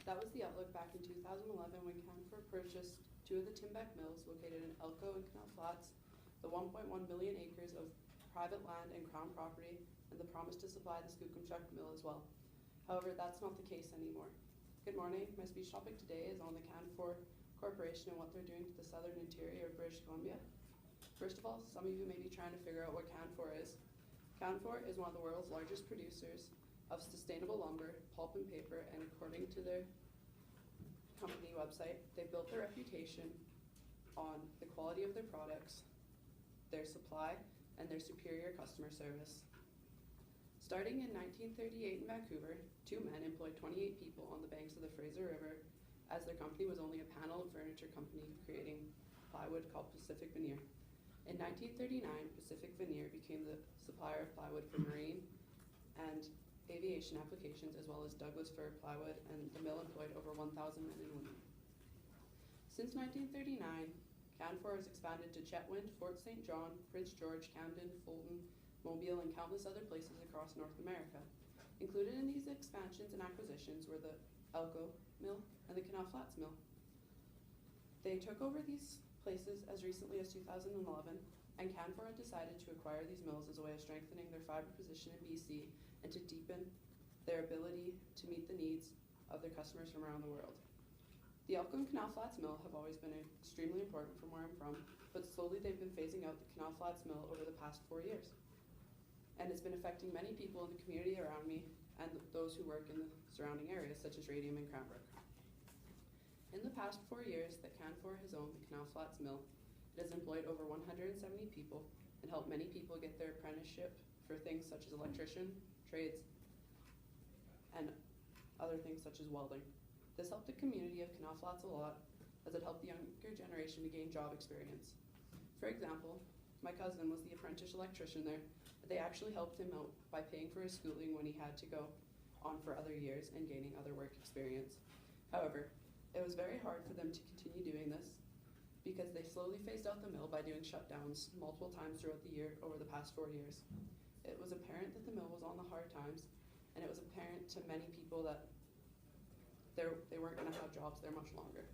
That was the outlook back in 2011 when Canfor purchased two of the Timbeck mills located in Elko and Canal Flats, the 1.1 million acres of private land and crown property, and the promise to supply the Skookumchuck mill as well. However, that's not the case anymore. Good morning. My speech topic today is on the Canfor Corporation and what they're doing to the southern interior of British Columbia. First of all, some of you may be trying to figure out what Canfor is. Canfor is one of the world's largest producers of sustainable lumber, pulp and paper, and according to their company website, they built their reputation on the quality of their products, their supply, and their superior customer service. Starting in 1938 in Vancouver, two men employed 28 people on the banks of the Fraser River, as their company was only a panel and furniture company creating plywood called Pacific Veneer. In 1939, Pacific Veneer became the supplier of plywood for marine and aviation applications, as well as Douglas fir plywood, and the mill employed over 1,000 men and women. Since 1939, Canfor has expanded to Chetwynd, Fort St. John, Prince George, Camden, Fulton, Mobile, and countless other places across North America. Included in these expansions and acquisitions were the Elko mill and the Canal Flats mill. They took over these places as recently as 2011, and Canfor had decided to acquire these mills as a way of strengthening their fibre position in BC and to deepen their ability to meet the needs of their customers from around the world. The Elko and Canal Flats mill have always been extremely important from where I'm from, but slowly they've been phasing out the Canal Flats mill over the past 4 years. And it's been affecting many people in the community around me and those who work in the surrounding areas, such as Radium and Cranbrook. In the past 4 years that Canfor has owned the Canal Flats mill, it has employed over 170 people and helped many people get their apprenticeship for things such as electrician, trades, and other things such as welding. This helped the community of Canal Flats a lot, as it helped the younger generation to gain job experience. For example, my cousin was the apprentice electrician there, but they actually helped him out by paying for his schooling when he had to go on for other years and gaining other work experience. However, it was very hard for them to continue doing this because they slowly phased out the mill by doing shutdowns multiple times throughout the year over the past 4 years. It was apparent that the mill was on the hard times, and it was apparent to many people that they weren't going to have jobs there much longer.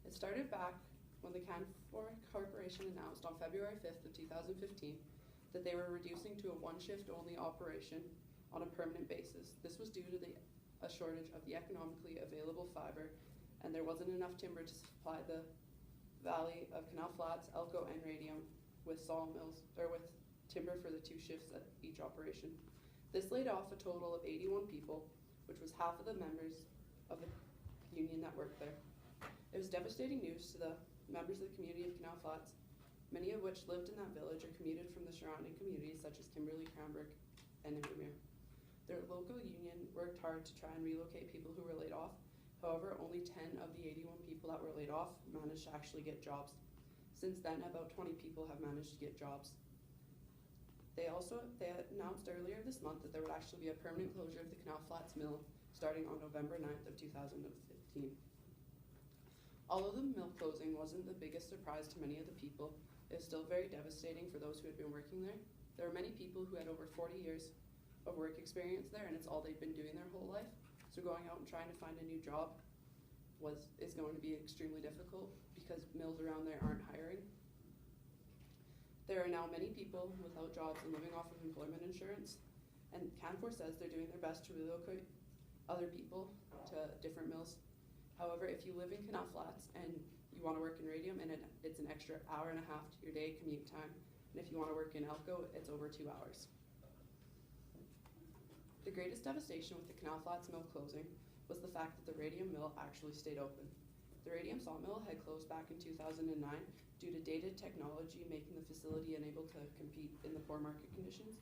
It started back when the Canfor Corporation announced on February 5th of 2015 that they were reducing to a one-shift only operation on a permanent basis. This was due to a shortage of the economically available fiber, and there wasn't enough timber to supply the valley of Canal Flats, Elko, and Radium with sawmills, or with timber for the 2 shifts at each operation. This laid off a total of 81 people, which was half of the members of the union that worked there. It was devastating news to the members of the community of Canal Flats, many of which lived in that village or commuted from the surrounding communities such as Kimberley, Cranbrook, and Invermere. Their local union worked hard to try and relocate people who were laid off. However, only 10 of the 81 people that were laid off managed to actually get jobs. Since then, about 20 people have managed to get jobs. They announced earlier this month that there would actually be a permanent closure of the Canal Flats mill starting on November 9th of 2015. Although the mill closing wasn't the biggest surprise to many of the people, it was still very devastating for those who had been working there. There were many people who had over 40 years of work experience there, and it's all they've been doing their whole life. So going out and trying to find a new job is going to be extremely difficult because mills around there aren't hiring. There are now many people without jobs and living off of employment insurance, and Canfor says they're doing their best to relocate other people to different mills. However, if you live in Canal Flats and you want to work in Radium, and it's an extra hour and a half to your day commute time, and if you want to work in Elko, it's over 2 hours. The greatest devastation with the Canal Flats mill closing was the fact that the Radium mill actually stayed open. The Radium sawmill had closed back in 2009 due to dated technology making the facility unable to compete in the poor market conditions.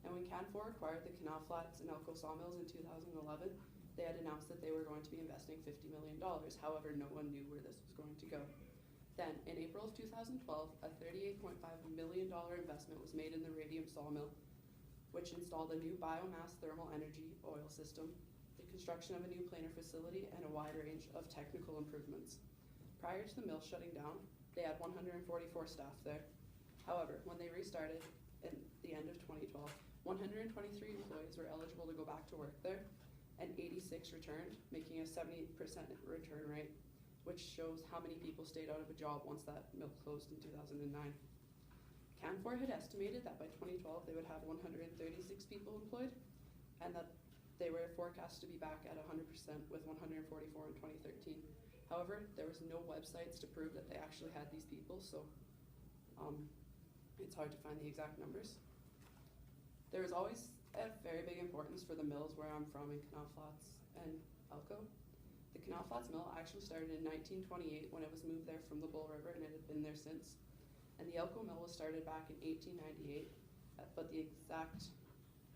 And when Canfor acquired the Canal Flats and Elko sawmills in 2011, they had announced that they were going to be investing $50 million. However, no one knew where this was going to go. Then, in April of 2012, a $38.5 million investment was made in the Radium sawmill, which installed a new biomass thermal energy oil system, the construction of a new planer facility, and a wide range of technical improvements. Prior to the mill shutting down, they had 144 staff there. However, when they restarted at the end of 2012, 123 employees were eligible to go back to work there. and 86 returned, making a 70% return rate, which shows how many people stayed out of a job once that mill closed in 2009. Canfor had estimated that by 2012 they would have 136 people employed, and that they were forecast to be back at 100% with 144 in 2013. However, there was no websites to prove that they actually had these people, so it's hard to find the exact numbers. There was always a very big importance for the mills where I'm from in Canal Flats and Elko. The Canal Flats mill actually started in 1928 when it was moved there from the Bull River, and it had been there since. And the Elko mill was started back in 1898, but the exact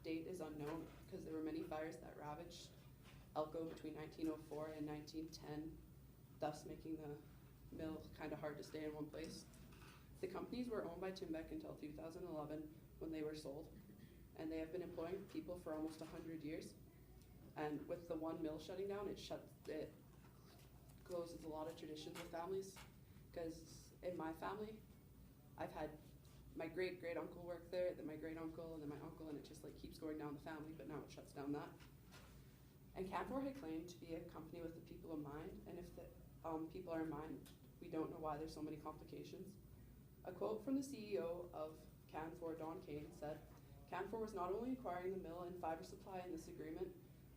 date is unknown because there were many fires that ravaged Elko between 1904 and 1910, thus making the mill kind of hard to stay in one place. The companies were owned by Timbeck until 2011 when they were sold, and they have been employing people for almost 100 years. And with the one mill shutting down, it closes a lot of traditions with families, because in my family, I've had my great-great-uncle work there, then my great-uncle, and then my uncle, and it just like keeps going down the family, but now it shuts down that. And Canfor had claimed to be a company with the people in mind, and if the people are in mind, we don't know why there's so many complications. A quote from the CEO of Canfor, Don Kane, said, "Canfor was not only acquiring the mill and fiber supply in this agreement,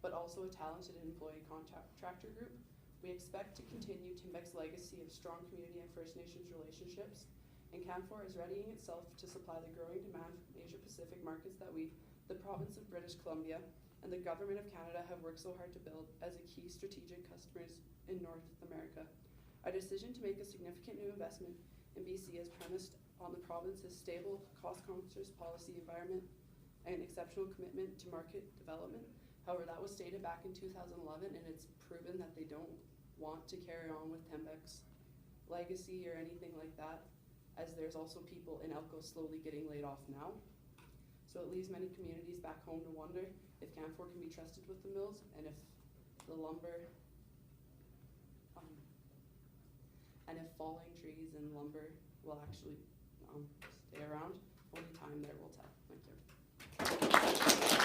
but also a talented employee contractor group. We expect to continue Timbeck's legacy of strong community and First Nations relationships, and Canfor is readying itself to supply the growing demand from Asia-Pacific markets that we, the province of British Columbia, and the government of Canada have worked so hard to build as a key strategic customers in North America. Our decision to make a significant new investment in BC is premised on the province's stable, cost-conscious policy environment and exceptional commitment to market development. However, that was stated back in 2011, and it's proven that they don't want to carry on with Timbeck's legacy or anything like that, as there's also people in Elko slowly getting laid off now. So it leaves many communities back home to wonder if Canfor can be trusted with the mills, and if the lumber, and if falling trees and lumber will actually stay around. Only time there will tell. Thank you.